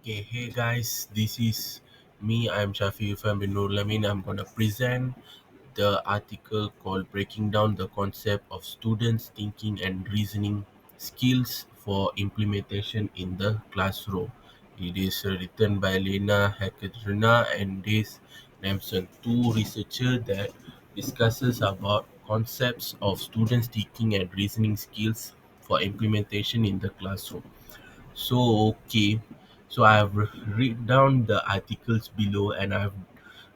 Okay, hey guys, this is me. I'm Shafi from bin Lamin. I'm gonna present the article called Breaking Down the Concept of Students' Thinking and Reasoning Skills for Implementation in the Classroom. It is written by Liena, Hačatrjana and Dace, Namsone, two researchers that discusses about concepts of students' thinking and reasoning skills for implementation in the classroom. Okay. So I have read down the articles below and I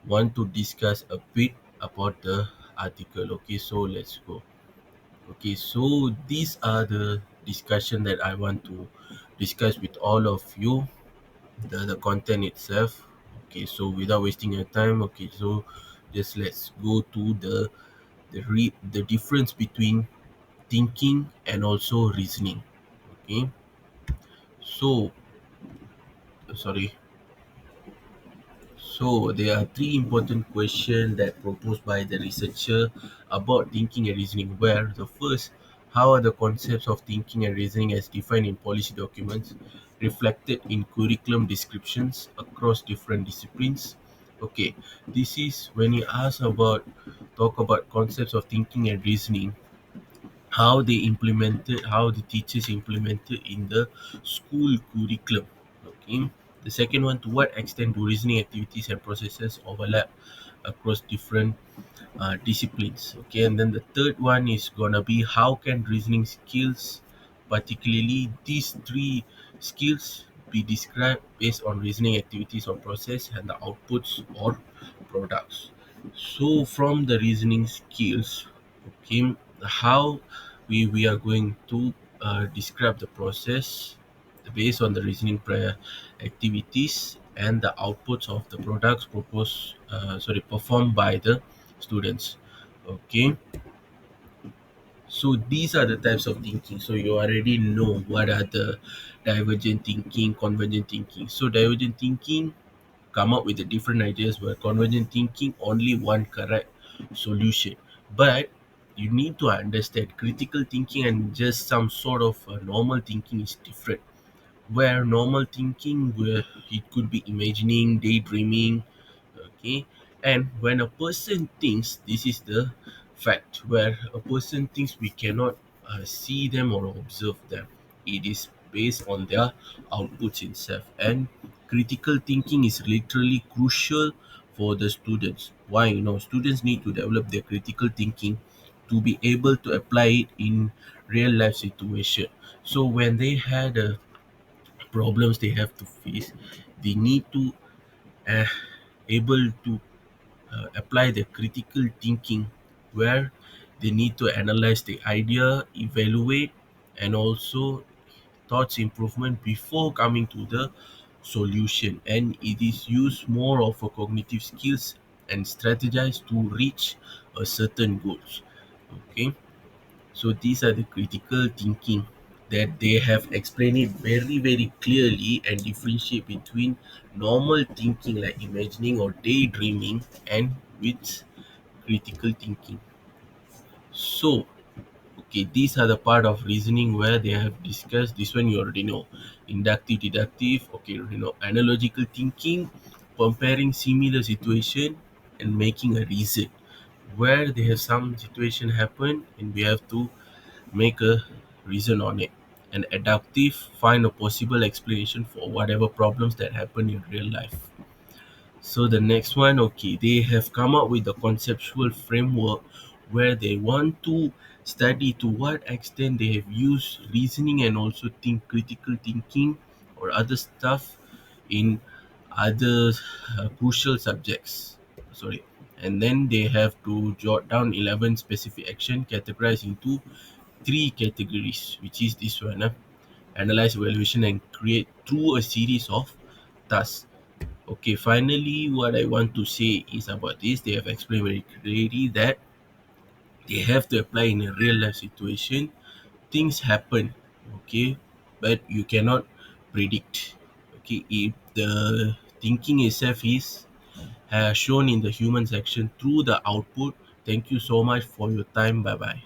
want to discuss a bit about the article. Okay, so let's go. Okay, so these are the discussion that I want to discuss with all of you, the content itself. Okay, so without wasting your time, okay, so just let's go to the difference between thinking and also reasoning. Okay, so sorry. So there are three important questions that proposed by the researcher about thinking and reasoning. Where the first, how are the concepts of thinking and reasoning as defined in policy documents reflected in curriculum descriptions across different disciplines? Okay, this is when you ask about talk about concepts of thinking and reasoning, how they implemented, how the teachers implemented in the school curriculum. Okay. The second one, to what extent do reasoning activities and processes overlap across different disciplines? Okay, and then the third one is gonna be how can reasoning skills, particularly these three skills, be described based on reasoning activities or process and the outputs or products. So from the reasoning skills, okay, how we are going to describe the process based on the reasoning prior activities and the outputs of the products proposed performed by the students. Okay, so these are the types of thinking. So you already know what are the divergent thinking, convergent thinking. So divergent thinking come up with the different ideas, where convergent thinking only one correct solution. But you need to understand critical thinking and just some sort of normal thinking is different. Where normal thinking, where it could be imagining, daydreaming, okay, and when a person thinks, this is the fact, where a person thinks we cannot see them or observe them. It is based on their outputs itself, and critical thinking is literally crucial for the students. Why? Students need to develop their critical thinking to be able to apply it in real life situation. So when they had problems they have to face, they need to uh, able to apply the critical thinking, where they need to analyze the idea, evaluate, and also thoughts improvement before coming to the solution. And it is used more of a cognitive skills and strategize to reach a certain goals. Okay, so these are the critical thinking that they have explained it very very clearly and differentiate between normal thinking like imagining or daydreaming and with critical thinking. So okay, these are the part of reasoning where they have discussed. This one you already know. Inductive, deductive, okay, analogical thinking, comparing similar situation and making a reason, where they have some situation happen and we have to make a reason on it. And adaptive, find a possible explanation for whatever problems that happen in real life. So the next one, okay, they have come up with a conceptual framework where they want to study to what extent they have used reasoning and also think critical thinking or other stuff in other crucial subjects. Sorry. And then they have to jot down 11 specific action categorized into three categories, which is this one: analyze, evaluation, and create through a series of tasks. Okay, finally, what I want to say is about this. They have explained very clearly that they have to apply in a real life situation. Things happen, okay, but you cannot predict. Okay, if the thinking itself is shown in the human section through the output. Thank you so much for your time. Bye bye.